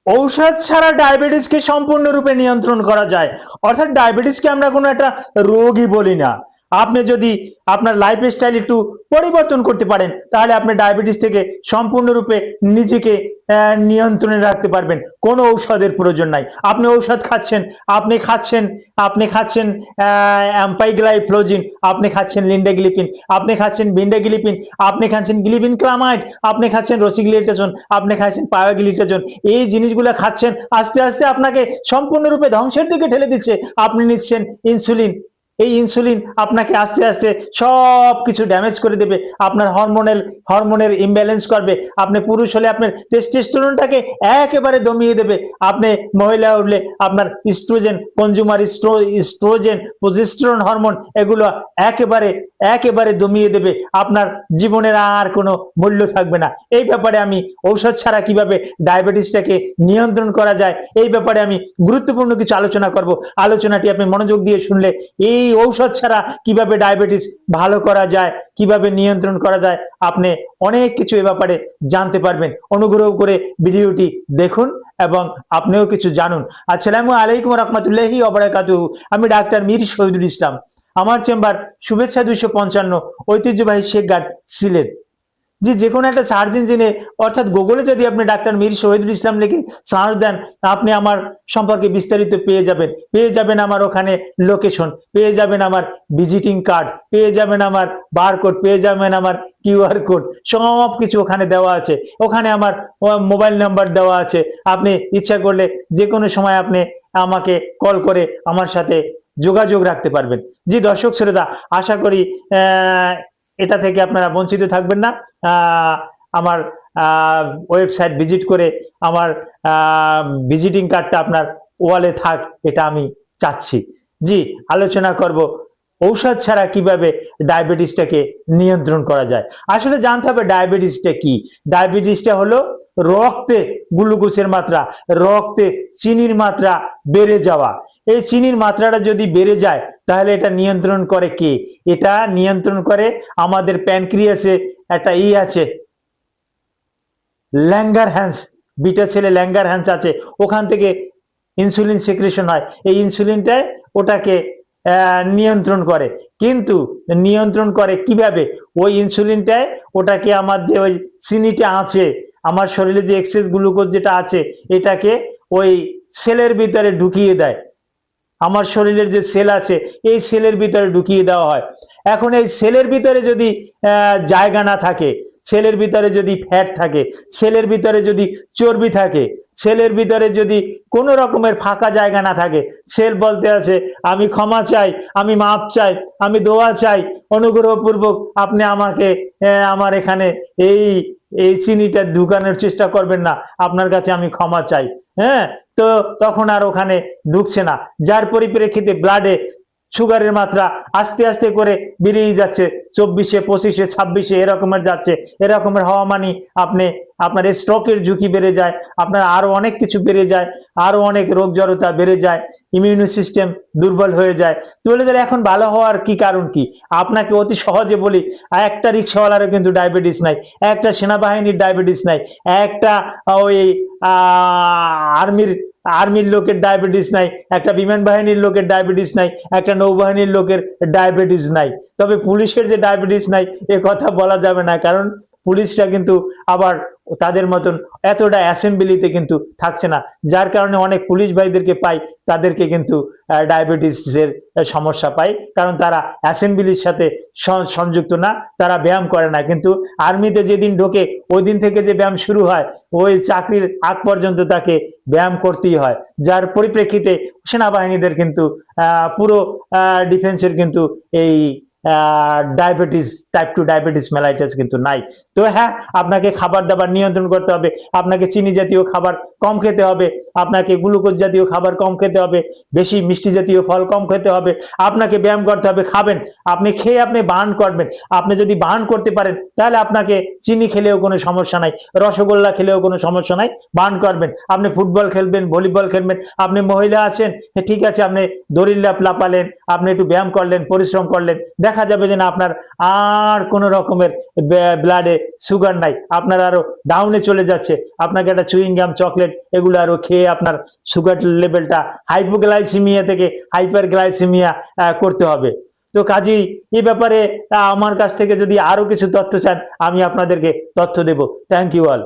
ঔষধ ছাড়া ডায়াবেটিসকে সম্পূর্ণরূপে নিয়ন্ত্রণ করা যায়। অর্থাৎ ডায়াবেটিসকে আমরা কোনো একটা রোগই বলি না। আপনি যদি আপনার লাইফস্টাইল একটু পরিবর্তন করতে পারেন, তাহলে আপনি ডায়াবেটিস থেকে সম্পূর্ণরূপে নিজেকে নিয়ন্ত্রণে রাখতে পারবেন। কোনো ঔষধের প্রয়োজন নাই। আপনি ঔষধ খাচ্ছেন, আপনি খাচ্ছেন অ্যাম্পাইগ্লাইফ্লোজিন, আপনি খাচ্ছেন লিন্ডাগ্লিপিন, আপনি খাচ্ছেন বিন্ডাগ্লিপিন, আপনি খাচ্ছেন গ্লিবিন ক্লামাইড, আপনি খাচ্ছেন রোসিগ্লিটাজোন, আপনি খাচ্ছেন পায়োগ্লিটাজোন। এই জিনিসগুলো খাচ্ছেন, আস্তে আস্তে আপনাকে সম্পূর্ণরূপে ধ্বংসের দিকে ঠেলে দিচ্ছে। আপনি নিচ্ছেন ইনসুলিন, এই ইনসুলিন আপনাকে আস্তে আস্তে সব কিছু ড্যামেজ করে দেবে। আপনার হরমোনের ইমব্যালেন্স করবে। আপনি পুরুষ হলে আপনার টেস্টোস্টেরনটাকে একেবারে দমিয়ে দেবে। আপনি মহিলা হলে আপনার estrogen, consumer estrogen, progesterone hormone, এগুলো একেবারে একেবারে দমিয়ে দেবে। আপনার জীবনের আর কোনো মূল্য থাকবে না। এই ব্যাপারে আমি ঔষধ ছাড়া কিভাবে ডায়াবেটিসটাকে নিয়ন্ত্রণ করা যায়, এই ব্যাপারে আমি গুরুত্বপূর্ণ কিছু আলোচনা করব। আলোচনাটি আপনি মনোযোগ দিয়ে শুনলে এই ঔষধ ছাড়া কিভাবে ডায়াবেটিস ভালো করা যায়, কিভাবে নিয়ন্ত্রণ করা যায়, আপনি অনেক কিছু এ ব্যাপারে জানতে পারবেন। অনুগ্রহ করে ভিডিওটি দেখুন এবং আপনিও কিছু জানুন। আসসালামু আলাইকুম রহমতুল্লাহি ওয়া বারাকাতুহু। আমি ডাক্তার মীর শহীদুল ইসলাম। আমার চেম্বার শুভেচ্ছা 255, ঐতিহ্যবাহী শেখঘাট, সিলেট। যে কোনো একটা সার্চ ইঞ্জিনে অর্থাৎ গুগলে যদি আপনি ডাক্তার মীর শহীদুল ইসলাম লিখে সার্চ দেন, আপনি আমার সম্পর্কে বিস্তারিত পেয়ে যাবেন আমার ওখানে লোকেশন, পেয়ে যাবেন আমার ভিজিটিং কার্ড, পেয়ে যাবেন আমার বারকোড, পেয়ে যাবেন আমার কিউআর কোড, সব কিছু ওখানে দেওয়া আছে। ওখানে আমার মোবাইল নাম্বার দেওয়া আছে। আপনি ইচ্ছা করলে যে কোনো সময় আপনি আমাকে কল করে আমার সাথে যোগাযোগ রাখতে পারবেন। জি দর্শক শ্রোতা, আশা করি এটা থেকে আপনারা বঞ্চিত থাকবেন না। আমার ওয়েবসাইট ভিজিট করে আমার ভিজিটিং কার্ডটা আপনার ওয়ালে থাক, এটা আমি চাচ্ছি। জি, আলোচনা করব ঔষধ ছাড়া কিভাবে ডায়াবেটিসটাকে নিয়ন্ত্রণ করা যায়। আসলে জানতে হবে ডায়াবেটিসটা কি। ডায়াবেটিসটা হলো রক্তে গ্লুকোজের মাত্রা, রক্তে চিনির মাত্রা বেড়ে যাওয়া। এই চিনির মাত্রাটা যদি বেড়ে যায়, তাহলে এটা নিয়ন্ত্রণ করে কে? এটা নিয়ন্ত্রণ করে আমাদের প্যানক্রিয়াসে একটা আছে, ল্যাঙ্গারহ্যান্স, বিটা ছেলে ল্যাঙ্গারহ্যান্স আছে। ওখান থেকে ইনসুলিন সিক্রেশন হয়। এই ইনসুলিনটাই ওটাকে নিয়ন্ত্রণ করে। কিন্তু নিয়ন্ত্রণ করে কিভাবে? ওই ইনসুলিনটাই ওটাকে, আমার যে ওই চিনিটা আছে, আমার শরীরে যে এক্সেস গ্লুকোজ যেটা আছে, এটাকে ওই সেলের ভিতরে ঢুকিয়ে দেয়। আমার শরীরের যে সেল আছে, এই সেলের ভিতরে ঢুকিয়ে দেওয়া হয়। এখন এই সেলের ভিতরে যদি জায়গা না থাকে, সেলের ভিতরে যদি ফ্যাট থাকে, সেলের ভিতরে যদি চর্বি থাকে, সেলের ভিতরে যদি কোনো রকমের ফাঁকা জায়গা না থাকে, সেল বলতে আছে আমি ক্ষমা চাই, আমি মাপ চাই, আমি দোয়া চাই, অনুগ্রহপূর্বক আপনি আমাকে আমার এখানে এই এই চিনিটা ঢুকানোর চেষ্টা করবেন না, আপনার কাছে আমি ক্ষমা চাই। হ্যাঁ, তো তখন আর ওখানে ঢুকছে না, যার পরিপ্রেক্ষিতে ব্লাডে সুগারের মাত্রা আস্তে আস্তে করে বেরিয়ে যাচ্ছে, 24-এ, 25-এ, 26-এ এরকমের যাচ্ছে। এরকমের হওয়া মানে আপনার স্ট্রোকের ঝুঁকি বেড়ে যায়, আপনার আরো অনেক কিছু বেড়ে যায়, আরো অনেক রোগ জড়তা বেড়ে যায়, ইমিউনি সিস্টেম দুর্বল হয়ে যায়। তুলে ধরে এখন ভালো হওয়ার কি কারণ কি? আপনাকে অতি সহজে বলি, একটা রিক্সাওয়ালারও কিন্তু ডায়াবেটিস নাই, একটা সেনাবাহিনীর ডায়াবেটিস নাই, একটা ওই আর্মির লোকের ডায়াবেটিস নাই, একটা বিমান বাহিনীর লোকের ডায়াবেটিস নাই, একটা নৌবাহিনীর লোকের ডায়াবেটিস নাই। তবে পুলিশের যে ডায়াবেটিস নাই, এ কথা বলা যাবে না, কারণ পুলিশরা কিন্তু আবার তাদের মতন এতটা অ্যাসেম্বলিতে কিন্তু থাকছে না, যার কারণে অনেক পুলিশ ভাইদেরকে পাই, তাদেরকে কিন্তু ডায়াবেটিসের সমস্যা পাই, কারণ তারা অ্যাসেম্বলির সাথে সংযুক্ত না, তারা ব্যায়াম করে না। কিন্তু আর্মিতে যেদিন ঢোকে, ওই দিন থেকে যে ব্যায়াম শুরু হয়, ওই চাকরির আগ পর্যন্ত তাকে ব্যায়াম করতেই হয়, যার পরিপ্রেক্ষিতে সেনাবাহিনীদের কিন্তু পুরো ডিফেন্সের কিন্তু এই ডায়াবেটিস, টাইপ 2 ডায়াবেটিস মেলাইটাস কিন্তু নাই। তো হ্যাঁ, আপনাকে খাবার দাবার নিয়ন্ত্রণ করতে হবে, আপনাকে চিনি জাতীয় খাবার কম খেতে হবে, আপনাকে গ্লুকোজ জাতীয় খাবার কম খেতে হবে, বেশি মিষ্টি জাতীয় ফল কম খেতে হবে, আপনাকে ব্যায়াম করতে হবে, খাবেন, আপনি খেয়ে আপনি বার্ন করবেন। আপনি যদি বার্ন করতে পারেন, তাহলে আপনাকে চিনি খেলেও কোনো সমস্যা নাই, রসগোল্লা খেলেও কোনো সমস্যা নাই, বার্ন করবেন। আপনি ফুটবল খেলবেন, ভলিবল খেলবেন, আপনি মহিলা আছেন, ঠিক আছে, আপনি দড়ি লাফালেন, আপনি একটু ব্যায়াম করলেন, পরিশ্রম করলেন, দেখা যাবে যে না আপনার আর কোনো রকমের ব্লাডে সুগার নাই, আপনার আরো ডাউনে চলে যাচ্ছে, আপনাকে একটা চুইং গাম চকলেট এগুলো আরো খেয়ে আপনার সুগার লেভেলটা হাইপোগ্লাইসিমিয়া থেকে হাইপারগ্লাইসিমিয়া করতে হবে। তো কাজেই এই ব্যাপারে আমার কাছ থেকে যদি আরো কিছু তথ্য চান আমি আপনাদেরকে তথ্য দেব। Thank you all.